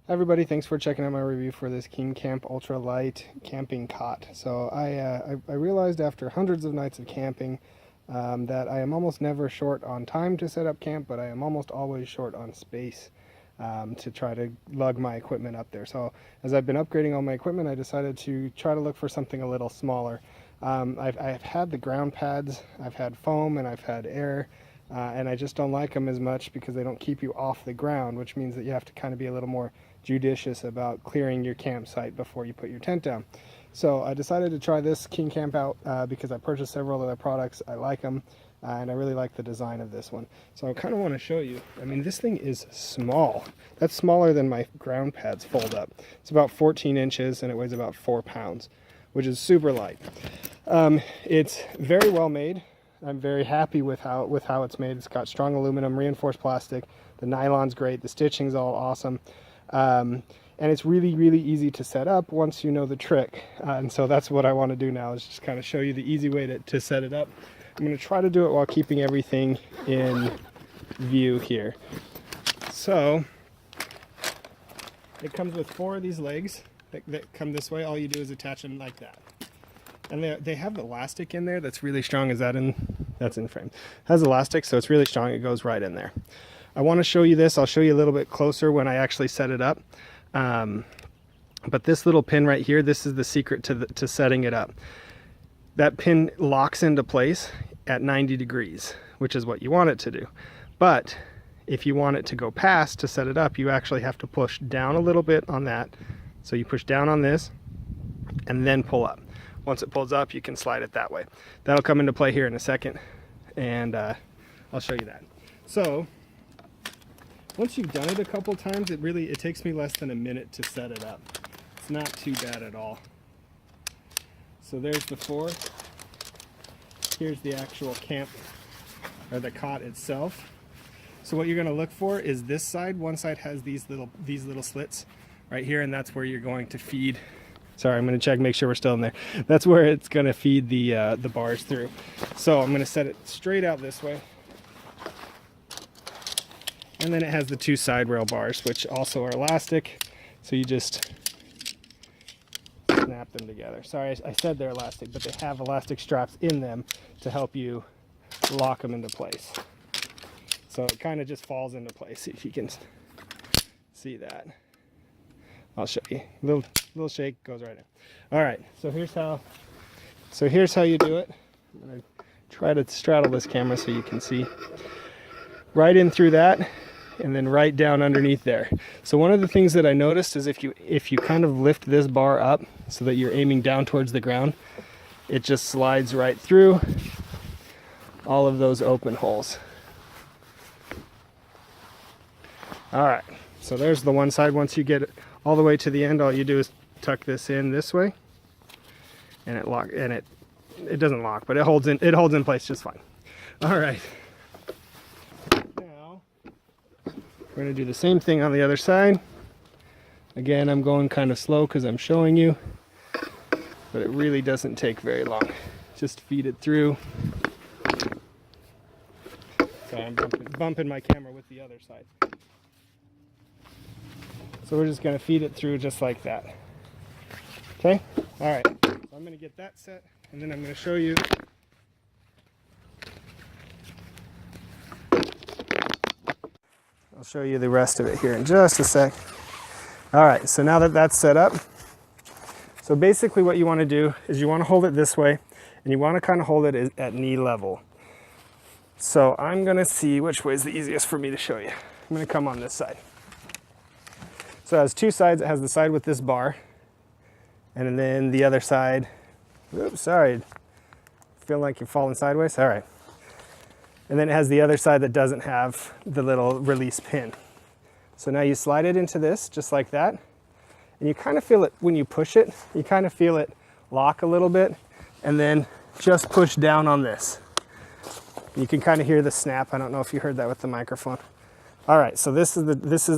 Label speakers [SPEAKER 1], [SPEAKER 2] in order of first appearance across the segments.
[SPEAKER 1] Hi everybody, thanks for checking out my review for this Kingcamp Ultralight camping cot. So I realized after hundreds of nights of camping that I am almost never short on time to set up camp, but I am almost always short on space to try to lug my equipment up there. So as I've been upgrading all my equipment, I decided to try to look for something a little smaller. I've had the ground pads, I've had foam, and I've had air. And I just don't like them as much because they don't keep you off the ground, which means that you have to kind of be a little more judicious about clearing your campsite before you put your tent down. So I decided to try this Kingcamp out because I purchased several other products. I like them and I really like the design of this one. So I kind of want to show you. I mean, this thing is small. That's smaller than my ground pads fold up. It's about 14 inches and it weighs about 4 pounds, which is super light. It's very well made. I'm very happy with how it's made. It's got strong aluminum, reinforced plastic. The nylon's great. The stitching's all awesome. And it's really, really easy to set up once you know the trick. And so that's what I want to do now, is just kind of show you the easy way to set it up. I'm going to try to do it while keeping everything in view here. So it comes with 4 of these legs that come this way. All you do is attach them like that. And they have elastic in there that's really strong. Is that in? That's in frame. It has elastic, so it's really strong. It goes right in there. I want to show you this. I'll show you a little bit closer when I actually set it up. But this little pin right here, this is the secret to setting it up. That pin locks into place at 90 degrees, which is what you want it to do. But if you want it to go past to set it up, you actually have to push down a little bit on that. So you push down on this and then pull up. Once it pulls up, you can slide it that way. That'll come into play here in a second, and I'll show you that. So once you've done it a couple times, it takes me less than a minute to set it up. It's not too bad at all. So there's the 4. Here's the actual camp, or the cot itself. So what you're going to look for is this side. One side has these little slits right here, and that's where you're going to feed. Sorry, I'm going to check, make sure we're still in there. That's where it's going to feed the bars through. So I'm going to set it straight out this way. And then it has the 2 side rail bars, which also are elastic. So you just snap them together. Sorry, I said they're elastic, but they have elastic straps in them to help you lock them into place. So it kind of just falls into place, see if you can see that. I'll show you. Little shake, goes right in. All right, so here's how you do it. I'm gonna try to straddle this camera so you can see. Right in through that, and then right down underneath there. So one of the things that I noticed is if you kind of lift this bar up so that you're aiming down towards the ground, it just slides right through all of those open holes. All right, so there's the one side. Once you get it all the way to the end, all you do is tuck this in this way, and it doesn't lock, but it holds in place just fine. All right, now we're going to do the same thing on the other side. Again, I'm going kind of slow because I'm showing you, but it really doesn't take very long. Just feed it through. So I'm bumping my camera with the other side. So we're just going to feed it through just like that. Okay? All right. So I'm going to get that set, and then I'm going to show you. I'll show you the rest of it here in just a sec. All right. So now that that's set up, so basically what you want to do is you want to hold it this way, and you want to kind of hold it at knee level. So I'm going to see which way is the easiest for me to show you. I'm going to come on this side. So it has 2 sides. It has the side with this bar, and then the other side. Oops, sorry. Feel like you're falling sideways? All right. And then it has the other side that doesn't have the little release pin. So now you slide it into this just like that, and you kind of feel it when you push it. You kind of feel it lock a little bit, and then just push down on this. You can kind of hear the snap. I don't know if you heard that with the microphone. All right, so this is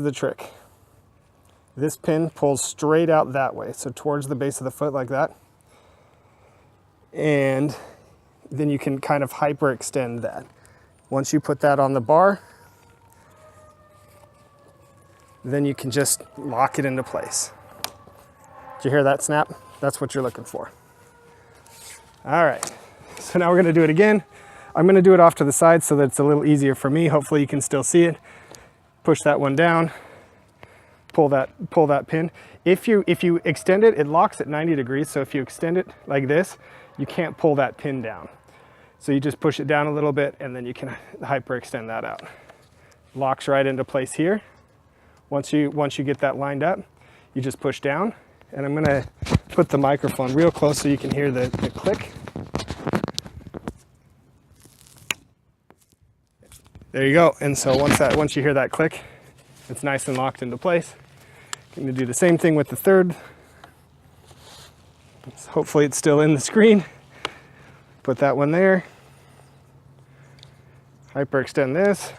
[SPEAKER 1] the trick. This pin pulls straight out that way, so towards the base of the foot like that. And then you can kind of hyperextend that. Once you put that on the bar, then you can just lock it into place. Did you hear that snap? That's what you're looking for. All right, so now we're gonna do it again. I'm gonna do it off to the side so that it's a little easier for me. Hopefully you can still see it. Push that one down, pull that pin. If you extend it, it locks at 90 degrees. So if you extend it like this, you can't pull that pin down. So you just push it down a little bit and then you can hyperextend that out. Locks right into place here. Once you get that lined up, you just push down. And I'm gonna put the microphone real close so you can hear the click. There you go. And so once you hear that click, it's nice and locked into place. I'm gonna do the same thing with the third. Hopefully it's still in the screen. Put that one there. Hyperextend this.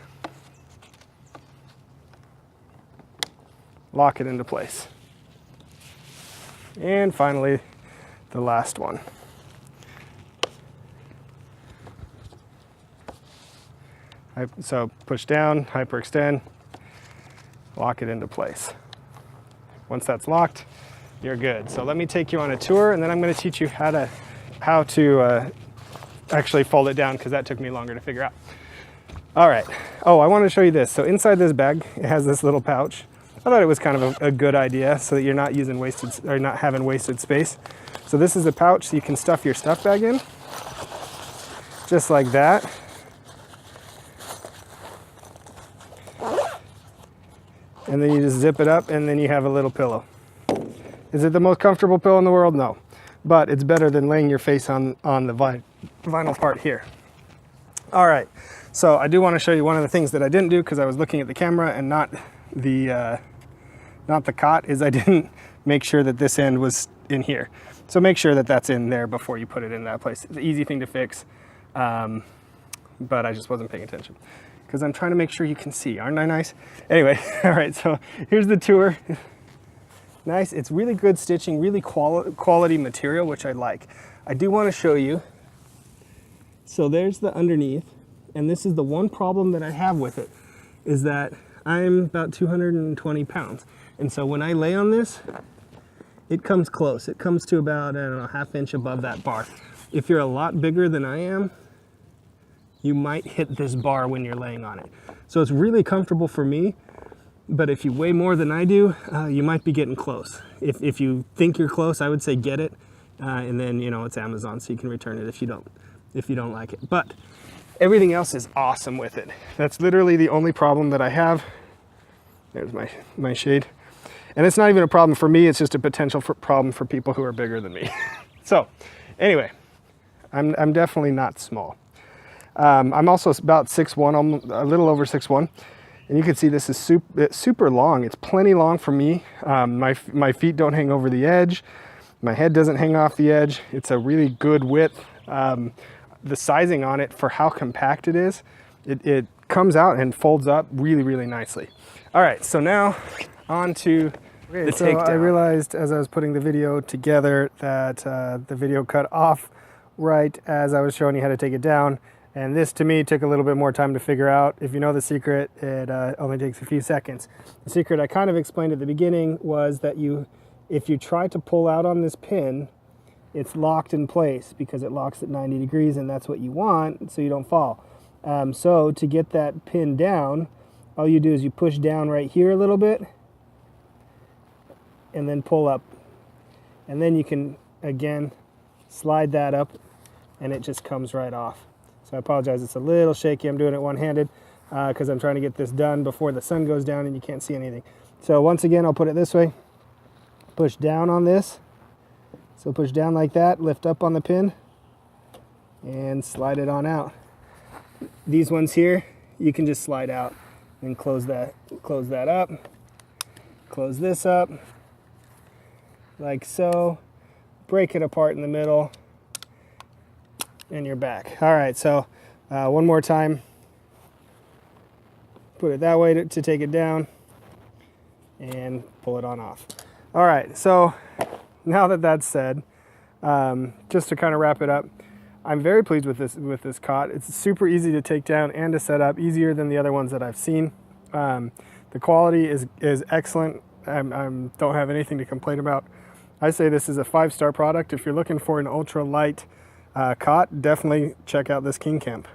[SPEAKER 1] Lock it into place. And finally, the last one. So push down, hyperextend, lock it into place. Once that's locked, you're good. So let me take you on a tour, and then I'm going to teach you how to actually fold it down, because that took me longer to figure out. All right. Oh, I want to show you this. So inside this bag, it has this little pouch. I thought it was kind of a good idea so that you're not using not having wasted space. So this is a pouch so you can stuff your stuff bag in, just like that. And then you just zip it up, and then you have a little pillow. Is it the most comfortable pillow in the world? No, but it's better than laying your face on the vinyl part here. All right, so I do want to show you one of the things that I didn't do because I was looking at the camera and not the cot, is I didn't make sure that this end was in here. So make sure that that's in there before you put it in that place. It's an easy thing to fix, but I just wasn't paying attention because I'm trying to make sure you can see. Aren't I nice? Anyway, all right, so here's the tour. Nice, it's really good stitching, really quality material, which I like. I do want to show you. So there's the underneath, and this is the one problem that I have with it, is that I'm about 220 pounds. And so when I lay on this, it comes close. It comes to about, I don't know, ½ inch above that bar. If you're a lot bigger than I am, you might hit this bar when you're laying on it. So it's really comfortable for me, but if you weigh more than I do, you might be getting close. If you think you're close, I would say get it, and then, you know, it's Amazon, so you can return it if you don't like it. But everything else is awesome with it. That's literally the only problem that I have. There's my shade. And it's not even a problem for me, it's just a potential problem for people who are bigger than me. So anyway, I'm definitely not small. I'm also about 6'1", a little over 6'1", and you can see this is super long. It's plenty long for me. My feet don't hang over the edge. My head doesn't hang off the edge. It's a really good width. The sizing on it for how compact it is, it comes out and folds up really, really nicely. All right, so now on to the takedown. I realized as I was putting the video together that the video cut off right as I was showing you how to take it down. And this, to me, took a little bit more time to figure out. If you know the secret, it only takes a few seconds. The secret I kind of explained at the beginning was that if you try to pull out on this pin, it's locked in place because it locks at 90 degrees, and that's what you want so you don't fall. So to get that pin down, all you do is you push down right here a little bit and then pull up. And then you can, again, slide that up and it just comes right off. So I apologize, it's a little shaky. I'm doing it one-handed because I'm trying to get this done before the sun goes down and you can't see anything. So once again, I'll put it this way. Push down on this. So push down like that, lift up on the pin, and slide it on out. These ones here, you can just slide out and close that up. Close this up, like so. Break it apart in the middle, and you're back. All right, so one more time. Put it that way to take it down, and pull it on off. All right, so now that that's said, just to kind of wrap it up, I'm very pleased with this cot. It's super easy to take down and to set up, easier than the other ones that I've seen. The quality is excellent. I don't have anything to complain about. I say this is a 5-star product. If you're looking for an ultralight cot, definitely check out this Kingcamp.